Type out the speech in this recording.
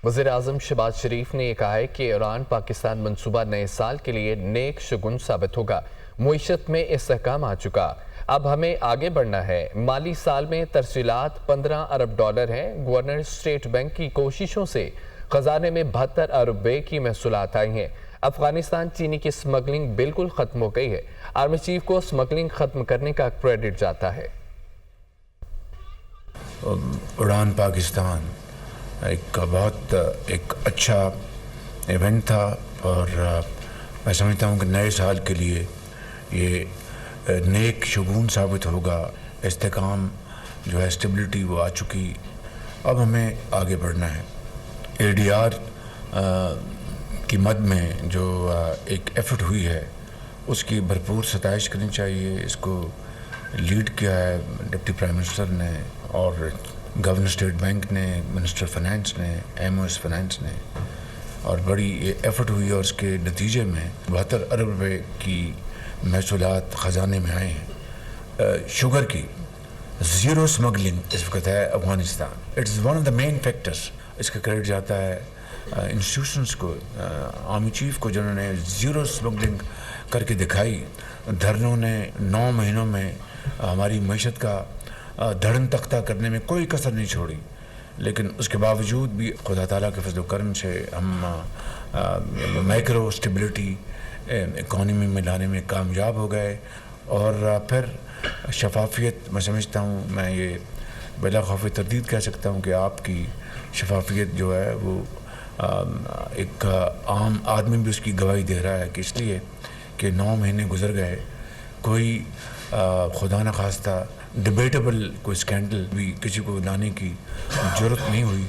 वज़ीर-ए-आज़म शहबाज शरीफ ने कहा है कि ईरान पाकिस्तान मंसूबा नए साल के लिए नेक शगुन साबित होगा। मुईशत में इस्तेहकाम आ चुका, अब हमें आगे बढ़ना है। माली साल में तरसीलात 15 अरब डॉलर हैं। गवर्नर स्टेट बैंक की कोशिशों से खजाने में 72 अरब रुपए की महसूलात आई हैं। अफगानिस्तान चीनी की स्मगलिंग बिल्कुल खत्म हो गई है। आर्मी चीफ को स्मगलिंग खत्म करने का क्रेडिट जाता है। ईरान पाकिस्तान एक अच्छा इवेंट था और मैं समझता हूँ कि नए साल के लिए ये नेक शगुन साबित होगा। इस्तेहकाम जो है, स्टेबिलिटी वो आ चुकी, अब हमें आगे बढ़ना है। एडीआर की मद में जो एक एफर्ट हुई है उसकी भरपूर सताइश करनी चाहिए। इसको लीड किया है डिप्टी प्राइम मिनिस्टर ने और गवर्नर स्टेट बैंक ने, मिनिस्टर फाइनेंस ने, एमओएस फाइनेंस ने, और बड़ी ये एफर्ट हुई और उसके नतीजे में 72 अरब रुपए की महसूलात ख़जाने में आए हैं। शुगर की ज़ीरो स्मगलिंग इस वक्त है Afghanistan. It's one of the main factors. इसका क्रेडिट जाता है इंस्टीट्यूशंस को, आर्मी चीफ को, जिन्होंने ज़ीरो स्मगलिंग करके दिखाई। धरनों ने 9 महीनों में हमारी मईशत का धड़न तख्ता करने में कोई कसर नहीं छोड़ी, लेकिन उसके बावजूद भी खुदा ताला के फजल करम से हम माइक्रो स्टेबिलिटी इकॉनमी में लाने में कामयाब हो गए। और फिर शफाफियत, मैं समझता हूँ, मैं ये बिला खौफ तरदीद कह सकता हूँ कि आपकी शफाफियत जो है वो एक आम आदमी भी उसकी गवाही दे रहा है कि इसलिए कि 9 महीने गुजर गए, कोई खुदा न खास्ता डिबेटेबल कोई स्कैंडल भी किसी को लाने की ज़रूरत नहीं हुई।